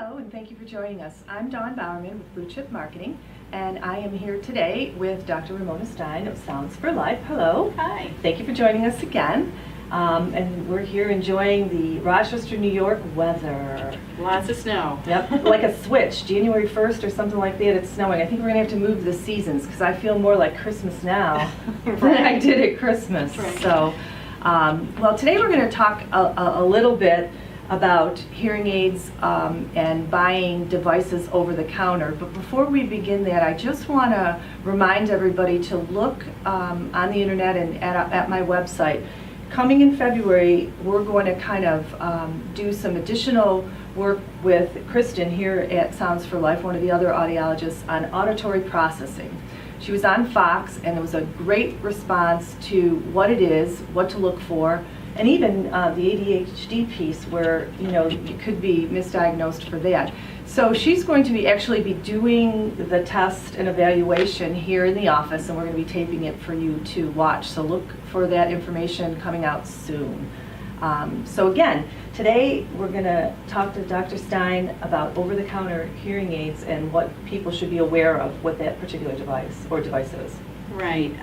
Hello, and thank you for joining us. I'm Dawn Bowerman with Blue Chip Marketing, and I am here today with Dr. Ramona Stein of Sounds for Life. Hello. Hi. Thank you for joining us again. And we're here enjoying the Rochester, New York weather. Lots of snow. Yep, like a switch. January 1st or something like that, it's snowing. I think we're going to have to move the seasons because I feel more like Christmas now than I did at Christmas. Right. So, well, today we're going to talk a little bit about hearing aids and buying devices over the counter. But before we begin that, I just want to remind everybody to look on the internet and at my website. Coming in February, we're going to kind of do some additional work with Kristen here at Sounds for Life, one of the other audiologists, on auditory processing. She was on Fox, and it was a great response to what it is, what to look for, and even the ADHD piece where, you know, you could be misdiagnosed for that. So she's going to actually be doing the test and evaluation here in the office, and we're going to be taping it for you to watch. So look for that information coming out soon. So again, today we're going to talk to Dr. Stein about over-the-counter hearing aids and what people should be aware of with that particular device or devices. Right.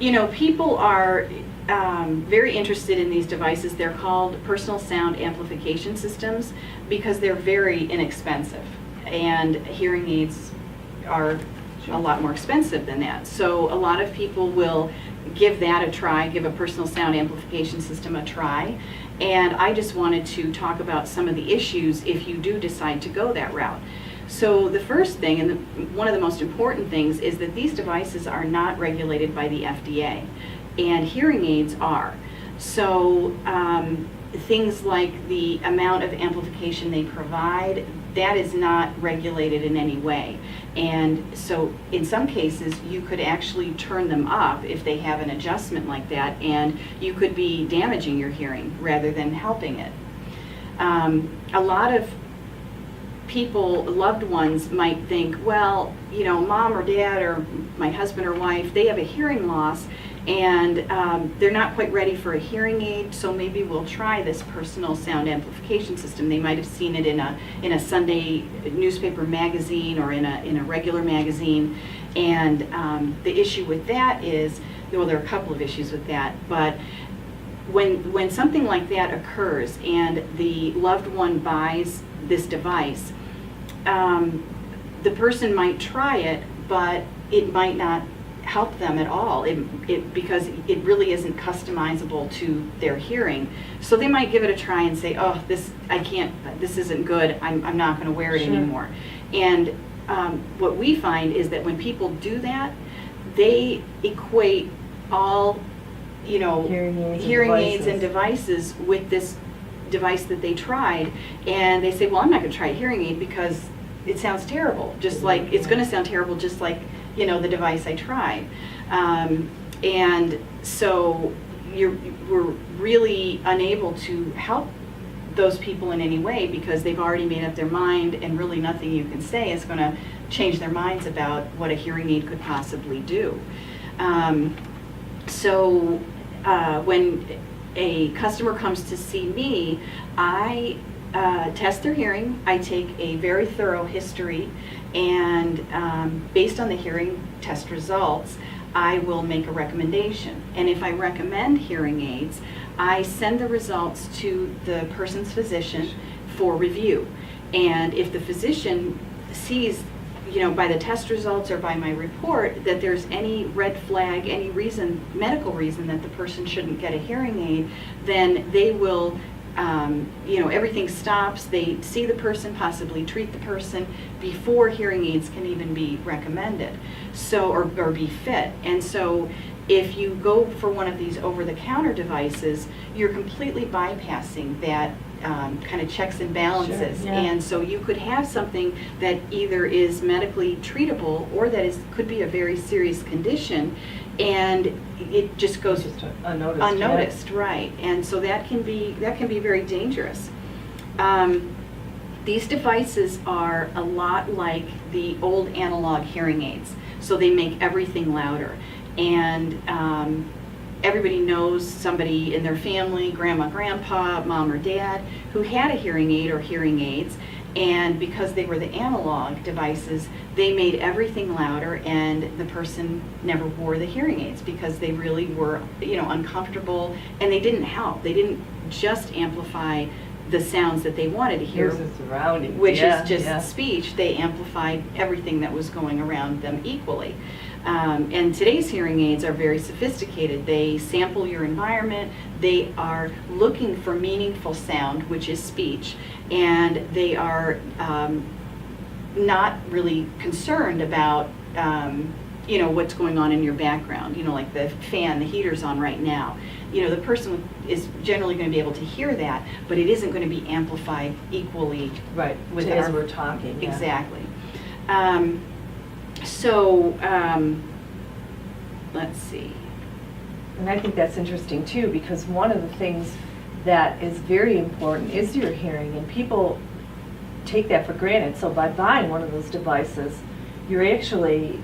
You know, people are very interested in these devices. They're called personal sound amplification systems because they're very inexpensive, and hearing aids are a lot more expensive than that. So a lot of people will give that a try, give a personal sound amplification system a try. And I just wanted to talk about some of the issues if you do decide to go that route. So the first thing, and one of the most important things, is that these devices are not regulated by the FDA, and hearing aids are. So things like the amount of amplification they provide, that is not regulated in any way. And so in some cases, you could actually turn them up if they have an adjustment like that, and you could be damaging your hearing rather than helping it. A lot of people, loved ones, might think, well, you know, mom or dad or my husband or wife, they have a hearing loss, and they're not quite ready for a hearing aid, so maybe we'll try this personal sound amplification system. They might have seen it in a Sunday newspaper magazine or in a regular magazine, and the issue with that is, well, there are a couple of issues with that, but when something like that occurs and the loved one buys this device, the person might try it, but it might not help them at all because it really isn't customizable to their hearing. So they might give it a try and say, oh, this isn't good, I'm not going to wear it anymore. And what we find is that when people do that, they equate all, you know, hearing aids and devices with this device that they tried, and they say, well, I'm not going to try a hearing aid because it sounds terrible, just like it's going to sound terrible just like, you know, the device I tried. And so we're really unable to help those people in any way because they've already made up their mind, and really nothing you can say is going to change their minds about what a hearing aid could possibly do. So when a customer comes to see me, I test their hearing. I take a very thorough history, and based on the hearing test results, I will make a recommendation. And if I recommend hearing aids, I send the results to the person's physician for review. And if the physician sees, you know, by the test results or by my report that there's any red flag, any reason, medical reason that the person shouldn't get a hearing aid, then they will, you know, everything stops. They see the person, possibly treat the person before hearing aids can even be recommended, so or be fit. And so if you go for one of these over-the-counter devices, you're completely bypassing that kind of checks and balances. Sure, yeah. And so you could have something that either is medically treatable or that could be a very serious condition, and it just goes unnoticed, yeah. Right? And so that can be very dangerous. These devices are a lot like the old analog hearing aids, so they make everything louder. And everybody knows somebody in their family, grandma, grandpa, mom or dad, who had a hearing aid or hearing aids, And because they were the analog devices, they made everything louder, and the person never wore the hearing aids because they really were, uncomfortable, and they didn't help. They didn't just amplify the sounds that they wanted to hear, Here's the surroundings. which Yeah, is just yeah. speech. They amplified everything that was going around them equally. And today's hearing aids are very sophisticated. They sample your environment. They are looking for meaningful sound, which is speech, and they are not really concerned about what's going on in your background. Like the fan, the heater's on right now. The person is generally going to be able to hear that, but it isn't going to be amplified equally. Right, with as our- we're talking. Yeah. Exactly. Let's see. And I think that's interesting too, because one of the things that is very important is your hearing, and people take that for granted. So by buying one of those devices, you're actually,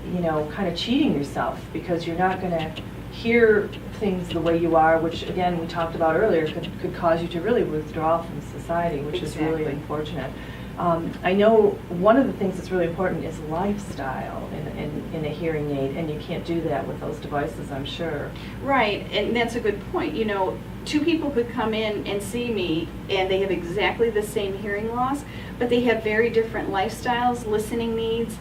kind of cheating yourself, because you're not going to hear things the way you are, which again, we talked about earlier, could cause you to really withdraw from society, which is really Exactly. unfortunate. I know one of the things that's really important is lifestyle in a hearing aid, and you can't do that with those devices, I'm sure. Right, and that's a good point. Two people could come in and see me, and they have exactly the same hearing loss, but they have very different lifestyles, listening needs,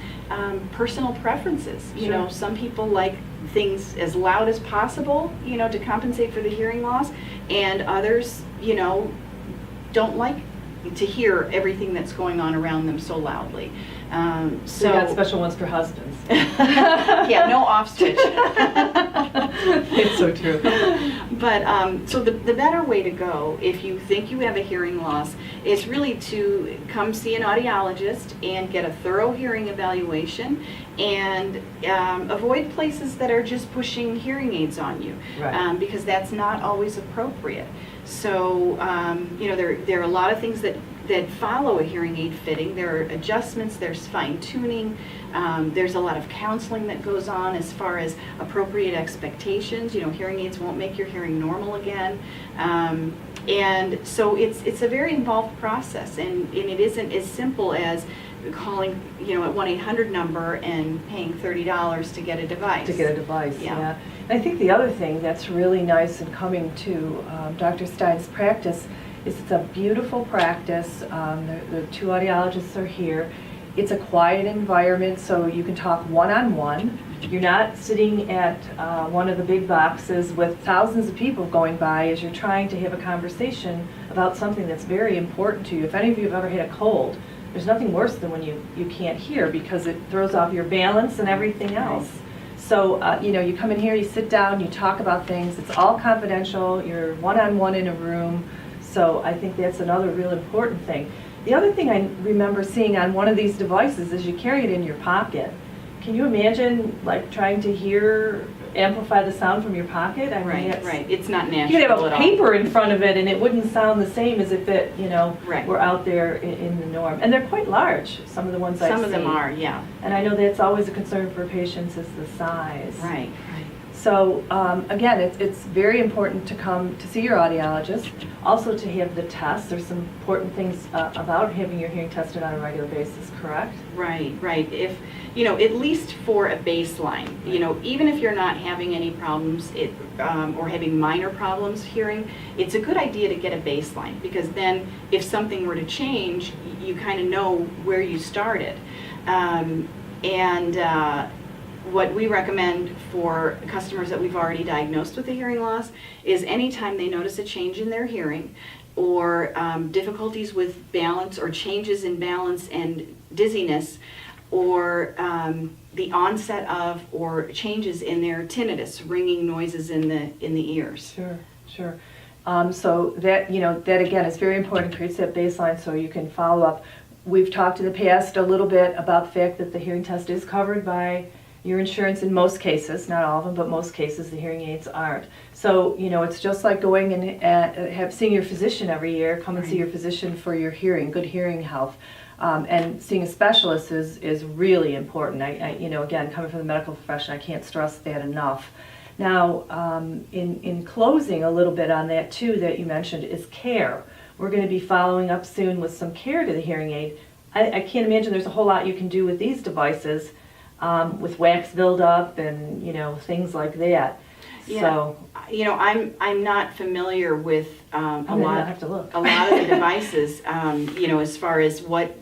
personal preferences. Sure. Some people like things as loud as possible, to compensate for the hearing loss, and others, don't like to hear everything that's going on around them so loudly. So you got special ones for husbands. Yeah, no off switch. It's so true. But so the better way to go, if you think you have a hearing loss, is really to come see an audiologist and get a thorough hearing evaluation, and avoid places that are just pushing hearing aids on you, Right. because that's not always appropriate. So there are a lot of things that follow a hearing aid fitting. There are adjustments, there's fine tuning, there's a lot of counseling that goes on as far as appropriate expectations. Hearing aids won't make your hearing normal again. And so it's a very involved process, and it isn't as simple as calling at 1-800 number and paying $30 to get a device. To get a device, Yeah. yeah. And I think the other thing that's really nice in coming to Dr. Stein's practice is it's a beautiful practice. The two audiologists are here. It's a quiet environment, so you can talk one-on-one. You're not sitting at one of the big boxes with thousands of people going by as you're trying to have a conversation about something that's very important to you. If any of you have ever had a cold, there's nothing worse than when you can't hear, because it throws off your balance and everything else. So, you come in here, you sit down, you talk about things. It's all confidential. You're one-on-one in a room. So I think that's another real important thing. The other thing I remember seeing on one of these devices is you carry it in your pocket. Can you imagine, trying to amplify the sound from your pocket? I mean, Right. It's not natural you could have at a all. paper in front of it, and it wouldn't sound the same as if it, Right. were out there in the norm. And they're quite large, some of the ones I've seen. Some of them are, yeah. And I know that's always a concern for patients, is the size. Right. So again, it's very important to come to see your audiologist, also to have the test. There's some important things about having your hearing tested on a regular basis, correct? Right. If, at least for a baseline, even if you're not having any problems or having minor problems hearing, it's a good idea to get a baseline, because then if something were to change, you kind of know where you started. What we recommend for customers that we've already diagnosed with a hearing loss is anytime they notice a change in their hearing, or difficulties with balance, or changes in balance and dizziness, or the onset of or changes in their tinnitus, ringing noises in the ears. Sure. So that again is very important, creates that baseline so you can follow up. We've talked in the past a little bit about the fact that the hearing test is covered by your insurance in most cases, not all of them, but most cases the hearing aids aren't. So, it's just like going and seeing your physician every year. Come and see your physician for your hearing, good hearing health. And seeing a specialist is really important. I again, coming from the medical profession, I can't stress that enough. Now, in closing a little bit on that too, that you mentioned, is care. We're going to be following up soon with some care to the hearing aid. I can't imagine there's a whole lot you can do with these devices, with wax buildup and, things like that. Yeah. So, I'm not familiar with I'm gonna have to look. a lot of the devices, as far as what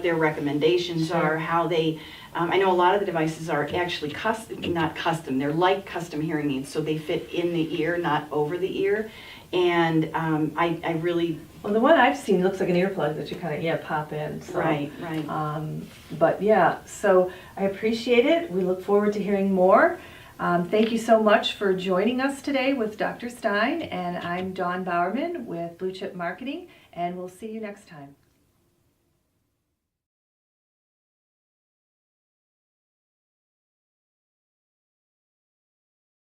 their recommendations Sure. are, how they, I know a lot of the devices are actually not custom, they're like custom hearing aids, so they fit in the ear, not over the ear. And I really, Well, the one I've seen looks like an earplug that you kind of, pop in, so. right. But yeah, so I appreciate it. We look forward to hearing more. Thank you so much for joining us today with Dr. Stein, and I'm Dawn Bowerman with Blue Chip Marketing, and we'll see you next time.